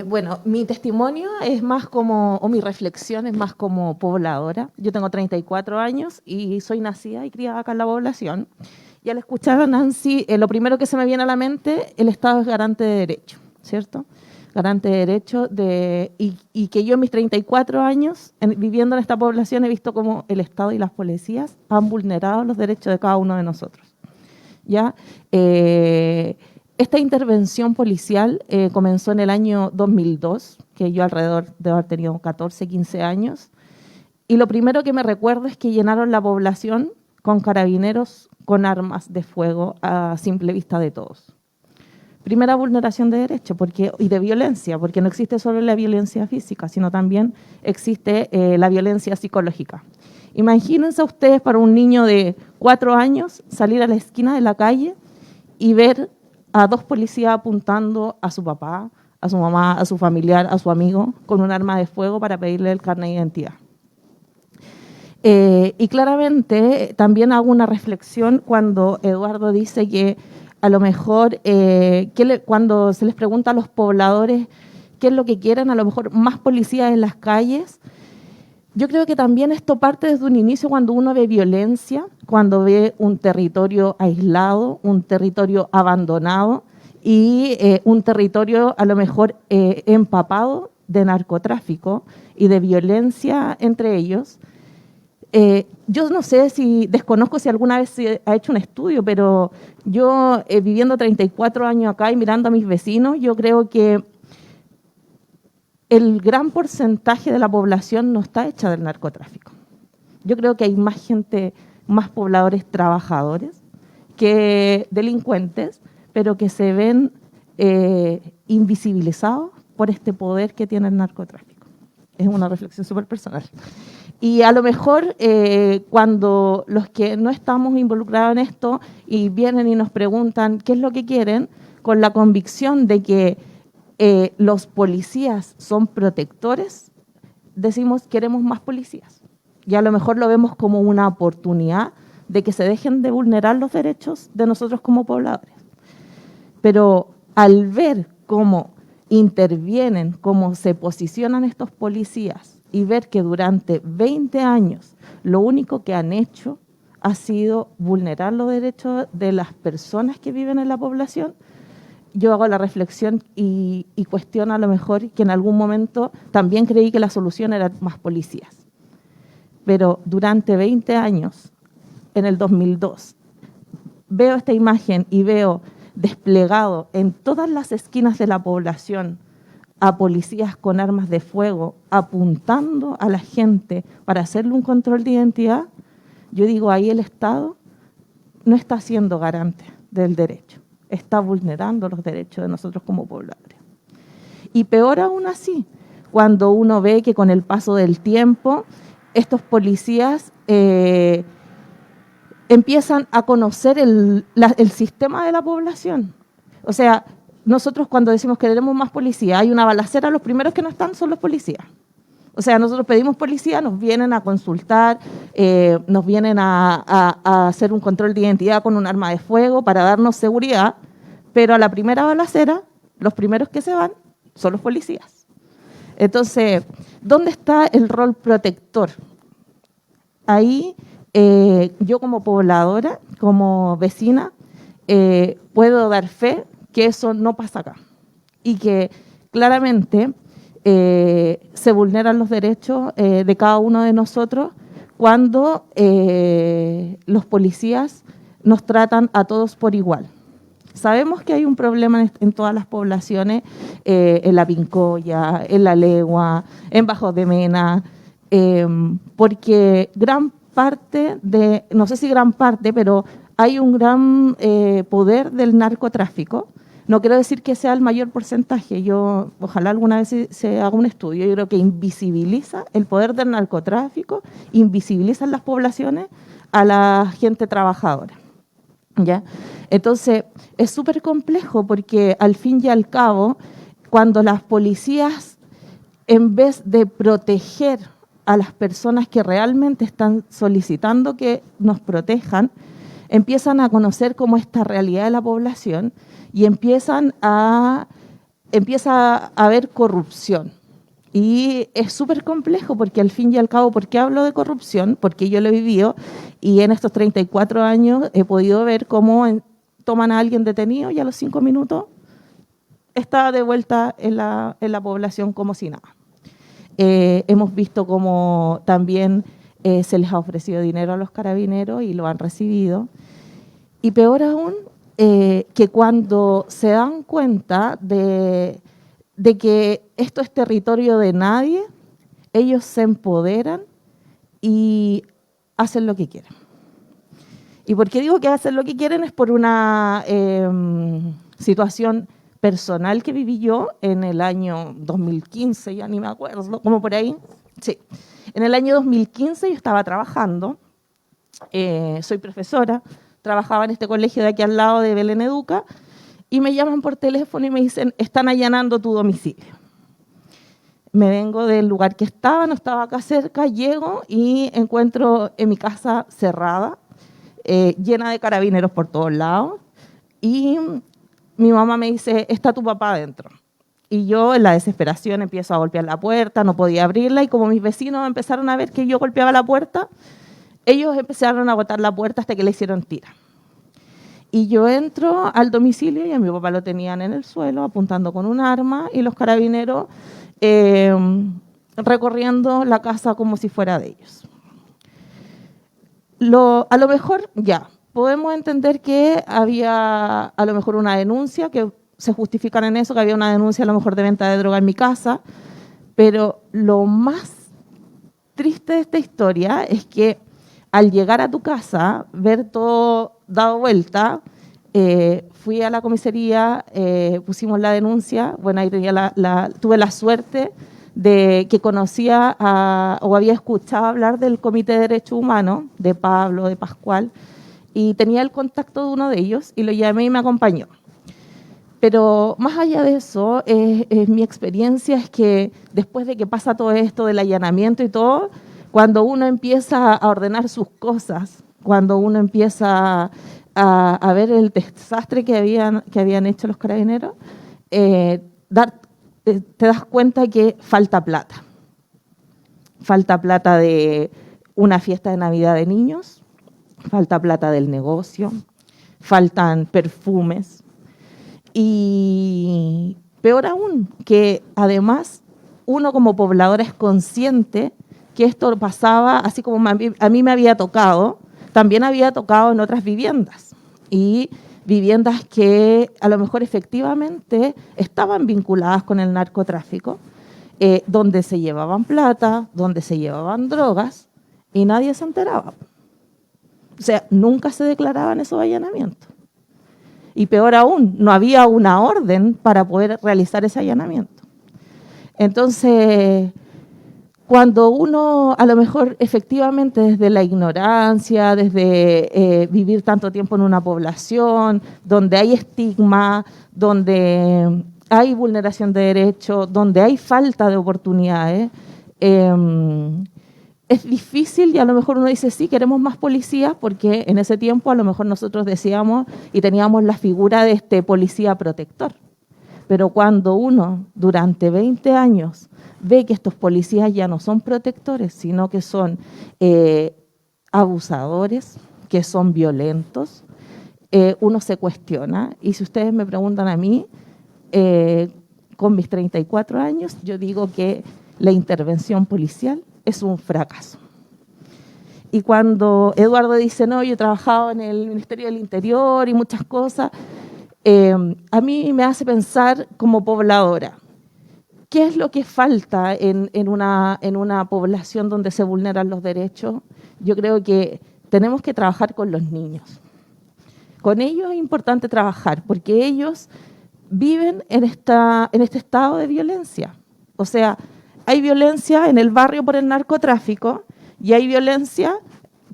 Bueno, mi testimonio es más como, o mi reflexión es más como pobladora. Yo tengo 34 años y soy nacida y criada acá en la población. Y al escuchar a Nancy, lo primero que se me viene a la mente, el Estado es garante de derecho, ¿cierto? Garante de derecho y que yo en mis 34 años, viviendo en esta población, he visto cómo el Estado y las policías han vulnerado los derechos de cada uno de nosotros. ¿Ya? Esta intervención policial comenzó en el año 2002, que yo alrededor de haber tenido 14, 15 años, y lo primero que me recuerdo es que llenaron la población con carabineros con armas de fuego a simple vista de todos. Primera vulneración de derechos y de violencia, porque no existe solo la violencia física, sino también existe la violencia psicológica. Imagínense ustedes para un niño de 4 años salir a la esquina de la calle y ver a 2 policías apuntando a su papá, a su mamá, a su familiar, a su amigo, con un arma de fuego para pedirle el carnet de identidad. Y claramente también hago una reflexión cuando Eduardo dice que a lo mejor cuando se les pregunta a los pobladores qué es lo que quieren, a lo mejor más policías en las calles. Yo creo que también esto parte desde un inicio cuando uno ve violencia, cuando ve un territorio aislado, un territorio abandonado y un territorio a lo mejor empapado de narcotráfico y de violencia entre ellos. Yo no sé desconozco si alguna vez se ha hecho un estudio, pero yo viviendo 34 años acá y mirando a mis vecinos, yo creo que el gran porcentaje de la población no está hecha del narcotráfico. Yo creo que hay más gente, más pobladores trabajadores que delincuentes, pero que se ven invisibilizados por este poder que tiene el narcotráfico. Es una reflexión súper personal. Y a lo mejor cuando los que no estamos involucrados en esto y vienen y nos preguntan qué es lo que quieren, con la convicción de que los policías son protectores, decimos queremos más policías. Y a lo mejor lo vemos como una oportunidad de que se dejen de vulnerar los derechos de nosotros como pobladores. Pero al ver cómo intervienen, cómo se posicionan estos policías y ver que durante 20 años lo único que han hecho ha sido vulnerar los derechos de las personas que viven en la población, yo hago la reflexión y cuestiono a lo mejor que en algún momento también creí que la solución era más policías. Pero durante 20 años, en el 2002, veo esta imagen y veo desplegado en todas las esquinas de la población a policías con armas de fuego apuntando a la gente para hacerle un control de identidad. Yo digo, ahí el Estado no está siendo garante del derecho. Está vulnerando los derechos de nosotros como pobladores. Y peor aún así, cuando uno ve que con el paso del tiempo, estos policías empiezan a conocer el sistema de la población. O sea, nosotros cuando decimos que queremos más policía, hay una balacera, los primeros que no están son los policías. O sea, nosotros pedimos policía, nos vienen a consultar, nos vienen a hacer un control de identidad con un arma de fuego para darnos seguridad, pero a la primera balacera, los primeros que se van son los policías. Entonces, ¿dónde está el rol protector? Ahí yo como pobladora, como vecina, puedo dar fe que eso no pasa acá y que claramente se vulneran los derechos de cada uno de nosotros cuando los policías nos tratan a todos por igual. Sabemos que hay un problema en todas las poblaciones, en la Pincoya, en la Legua, en Bajos de Mena, porque gran parte no sé si gran parte, pero hay un gran poder del narcotráfico. No quiero decir que sea el mayor porcentaje, ojalá alguna vez se haga un estudio, yo creo que invisibiliza el poder del narcotráfico, invisibiliza en las poblaciones a la gente trabajadora. ¿Ya? Entonces, es súper complejo porque al fin y al cabo, cuando las policías, en vez de proteger a las personas que realmente están solicitando que nos protejan, empiezan a conocer como esta realidad de la población y empiezan a empieza a haber corrupción. Y es súper complejo porque al fin y al cabo, ¿por qué hablo de corrupción? Porque yo lo he vivido y en estos 34 años he podido ver cómo toman a alguien detenido y a los 5 minutos está de vuelta en la población como si nada. Hemos visto cómo también se les ha ofrecido dinero a los carabineros y lo han recibido. Y peor aún, que cuando se dan cuenta de que esto es territorio de nadie, ellos se empoderan y hacen lo que quieren. ¿Y por qué digo que hacen lo que quieren? Es por una situación personal que viví yo en el año 2015, ya ni me acuerdo, como por ahí. Sí. En el año 2015 yo estaba trabajando, soy profesora, trabajaba en este colegio de aquí al lado de Belén Educa, y me llaman por teléfono y me dicen, están allanando tu domicilio. Me vengo del lugar que estaba, no estaba acá cerca, llego y encuentro en mi casa cerrada, llena de carabineros por todos lados, y mi mamá me dice, está tu papá adentro. Y yo en la desesperación empiezo a golpear la puerta, no podía abrirla, y como mis vecinos empezaron a ver que yo golpeaba la puerta, ellos empezaron a botar la puerta hasta que le hicieron tira. Y yo entro al domicilio y a mi papá lo tenían en el suelo apuntando con un arma y los carabineros recorriendo la casa como si fuera de ellos. A lo mejor ya, podemos entender que había a lo mejor una denuncia, que se justifican en eso, que había una denuncia a lo mejor de venta de droga en mi casa, pero lo más triste de esta historia es que al llegar a tu casa, ver todo dado vuelta, fui a la comisaría, pusimos la denuncia, bueno, ahí tenía tuve la suerte de que conocía o había escuchado hablar del Comité de Derechos Humanos, de Pablo, de Pascual, y tenía el contacto de uno de ellos y lo llamé y me acompañó. Pero más allá de eso, mi experiencia es que después de que pasa todo esto del allanamiento y todo, cuando uno empieza a ordenar sus cosas, cuando uno empieza a ver el desastre que habían hecho los carabineros, te das cuenta que falta plata. Falta plata de una fiesta de Navidad de niños, falta plata del negocio, faltan perfumes. Y peor aún, que además uno como poblador es consciente que esto pasaba, así como a mí me había tocado, también había tocado en otras viviendas. Y viviendas que a lo mejor efectivamente estaban vinculadas con el narcotráfico, donde se llevaban plata, donde se llevaban drogas, y nadie se enteraba. O sea, nunca se declaraban esos allanamientos. Y peor aún, no había una orden para poder realizar ese allanamiento. Entonces, cuando uno a lo mejor efectivamente desde la ignorancia, desde vivir tanto tiempo en una población, donde hay estigma, donde hay vulneración de derechos, donde hay falta de oportunidades, es difícil y a lo mejor uno dice, sí, queremos más policías, porque en ese tiempo a lo mejor nosotros decíamos y teníamos la figura de este policía protector. Pero cuando uno durante 20 años ve que estos policías ya no son protectores, sino que son abusadores, que son violentos, uno se cuestiona. Y si ustedes me preguntan a mí, con mis 34 años, yo digo que la intervención policial es un fracaso. Y cuando Eduardo dice, no, yo he trabajado en el Ministerio del Interior y muchas cosas, a mí me hace pensar como pobladora, ¿qué es lo que falta en una población donde se vulneran los derechos? Yo creo que tenemos que trabajar con los niños. Con ellos es importante trabajar, porque ellos viven en este estado de violencia. O sea, hay violencia en el barrio por el narcotráfico y hay violencia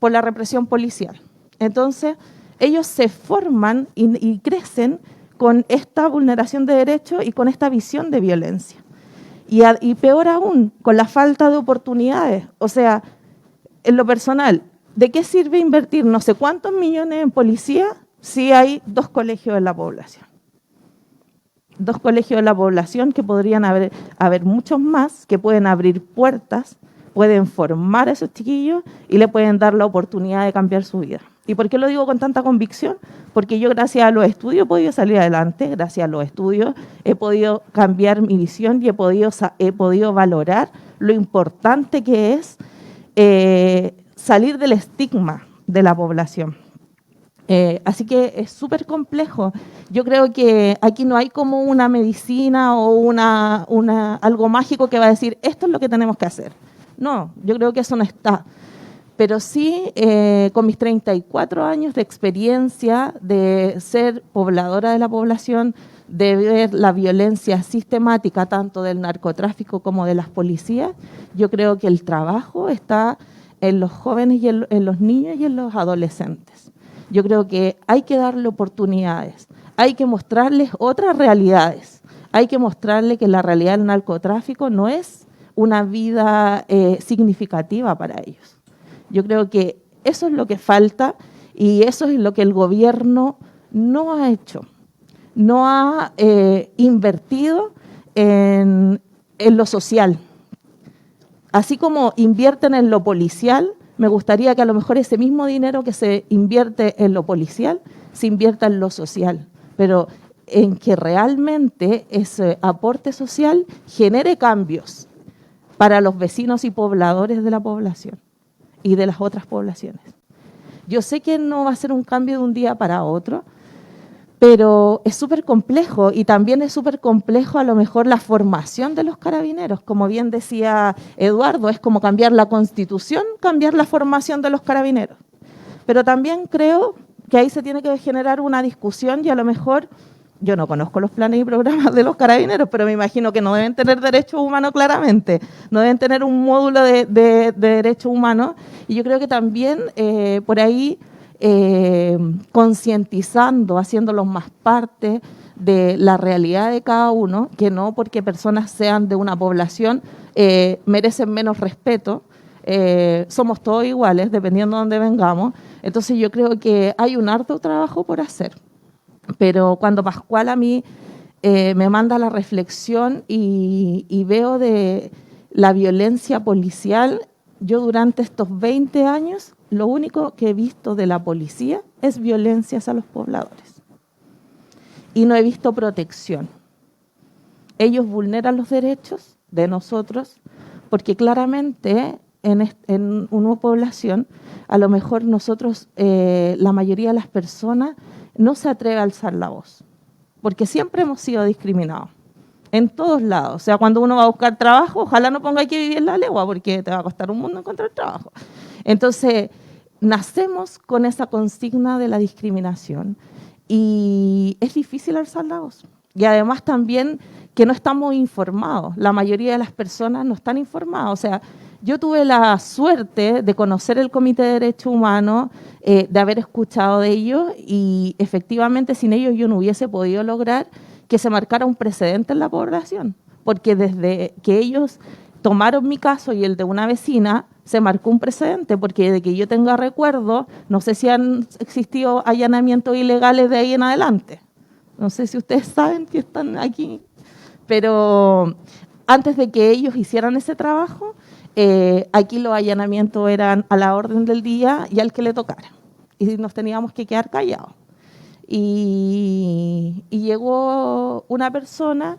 por la represión policial. Entonces, ellos se forman y crecen con esta vulneración de derechos y con esta visión de violencia. Y peor aún, con la falta de oportunidades. O sea, en lo personal, ¿de qué sirve invertir no sé cuántos millones en policía si hay 2 colegios en la población? 2 colegios de la población que podrían haber muchos más, que pueden abrir puertas, pueden formar a esos chiquillos y le pueden dar la oportunidad de cambiar su vida. ¿Y por qué lo digo con tanta convicción? Porque yo gracias a los estudios he podido salir adelante, gracias a los estudios he podido cambiar mi visión y he podido valorar lo importante que es salir del estigma de la población. Así que es súper complejo. Yo creo que aquí no hay como una medicina o algo mágico que va a decir esto es lo que tenemos que hacer. No, yo creo que eso no está. Pero sí, con mis 34 años de experiencia de ser pobladora de la población, de ver la violencia sistemática tanto del narcotráfico como de las policías, yo creo que el trabajo está en los jóvenes y en los niños y en los adolescentes. Yo creo que hay que darle oportunidades, hay que mostrarles otras realidades, hay que mostrarles que la realidad del narcotráfico no es una vida significativa para ellos. Yo creo que eso es lo que falta y eso es lo que el gobierno no ha hecho. No ha invertido en lo social. Así como invierten en lo policial, me gustaría que a lo mejor ese mismo dinero que se invierte en lo policial, se invierta en lo social. Pero en que realmente ese aporte social genere cambios para los vecinos y pobladores de la población y de las otras poblaciones. Yo sé que no va a ser un cambio de un día para otro, pero es súper complejo y también es súper complejo a lo mejor la formación de los carabineros. Como bien decía Eduardo, es como cambiar la Constitución, cambiar la formación de los carabineros. Pero también creo que ahí se tiene que generar una discusión y a lo mejor, yo no conozco los planes y programas de los carabineros, pero me imagino que no deben tener derechos humanos claramente, no deben tener un módulo de derechos humanos. Y yo creo que también por ahí concientizando, haciéndolos más parte de la realidad de cada uno, que no porque personas sean de una población merecen menos respeto, somos todos iguales, dependiendo de dónde vengamos. Entonces yo creo que hay un harto trabajo por hacer. Pero cuando Pascual a mí me manda la reflexión y veo de la violencia policial, yo durante estos 20 años lo único que he visto de la policía es violencias a los pobladores. Y no he visto protección. Ellos vulneran los derechos de nosotros porque claramente en una población, a lo mejor nosotros, la mayoría de las personas, no se atreve a alzar la voz, porque siempre hemos sido discriminados, en todos lados. O sea, cuando uno va a buscar trabajo, ojalá no ponga que vivir en la legua, porque te va a costar un mundo encontrar trabajo. Entonces, nacemos con esa consigna de la discriminación y es difícil alzar la voz. Y además también que no estamos informados, la mayoría de las personas no están informadas. O sea, yo tuve la suerte de conocer el Comité de Derechos Humanos, de haber escuchado de ellos y efectivamente sin ellos yo no hubiese podido lograr que se marcara un precedente en la población, porque desde que ellos tomaron mi caso y el de una vecina, se marcó un precedente, porque de que yo tenga recuerdo, no sé si han existido allanamientos ilegales de ahí en adelante. No sé si ustedes saben que están aquí, pero antes de que ellos hicieran ese trabajo, aquí los allanamientos eran a la orden del día y al que le tocara. Y nos teníamos que quedar callados. Y llegó una persona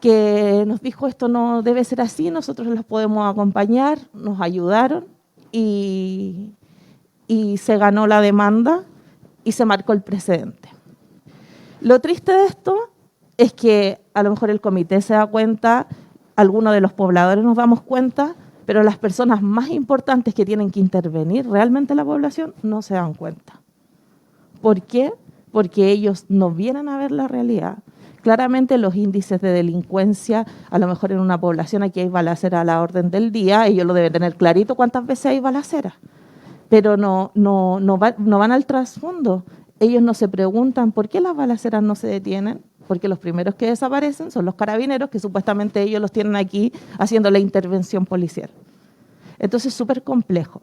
que nos dijo esto no debe ser así, nosotros los podemos acompañar, nos ayudaron y se ganó la demanda y se marcó el precedente. Lo triste de esto es que a lo mejor el comité se da cuenta, algunos de los pobladores nos damos cuenta, pero las personas más importantes que tienen que intervenir realmente en la población no se dan cuenta. ¿Por qué? Porque ellos no vienen a ver la realidad. Claramente los índices de delincuencia, a lo mejor en una población aquí hay balacera a la orden del día, ellos lo deben tener clarito cuántas veces hay balacera, pero no van al trasfondo. Ellos no se preguntan por qué las balaceras no se detienen, porque los primeros que desaparecen son los carabineros, que supuestamente ellos los tienen aquí haciendo la intervención policial. Entonces es súper complejo.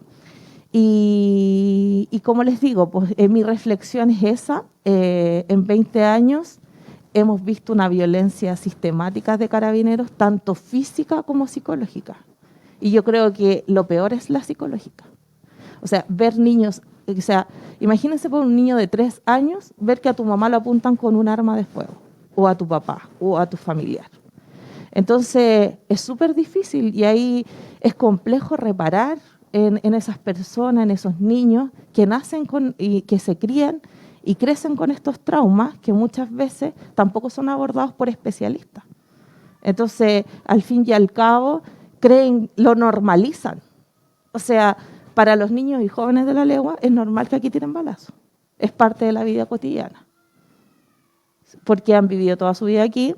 Y como les digo, pues mi reflexión es esa, en 20 años hemos visto una violencia sistemática de carabineros, tanto física como psicológica. Y yo creo que lo peor es la psicológica. O sea, ver niños, o sea, imagínense por un niño de 3 años, ver que a tu mamá lo apuntan con un arma de fuego, o a tu papá, o a tu familiar. Entonces, es súper difícil y ahí es complejo reparar en esas personas, en esos niños que nacen y que se crían y crecen con estos traumas que muchas veces tampoco son abordados por especialistas. Entonces, al fin y al cabo, lo normalizan. O sea, para los niños y jóvenes de la legua es normal que aquí tiren balazos. Es parte de la vida cotidiana. Porque han vivido toda su vida aquí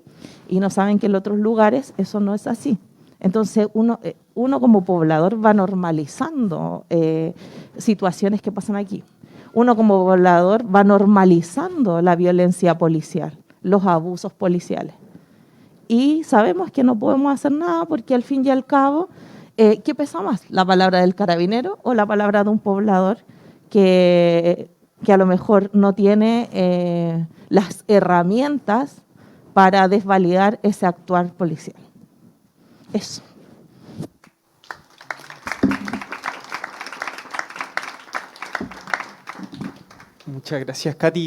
y no saben que en otros lugares eso no es así. Entonces, uno como poblador va normalizando situaciones que pasan aquí. Uno como poblador va normalizando la violencia policial, los abusos policiales. Y sabemos que no podemos hacer nada porque al fin y al cabo, ¿qué pesa más? ¿La palabra del carabinero o la palabra de un poblador que a lo mejor no tiene las herramientas para desvalidar ese actuar policial? Eso. Muchas gracias, Katy.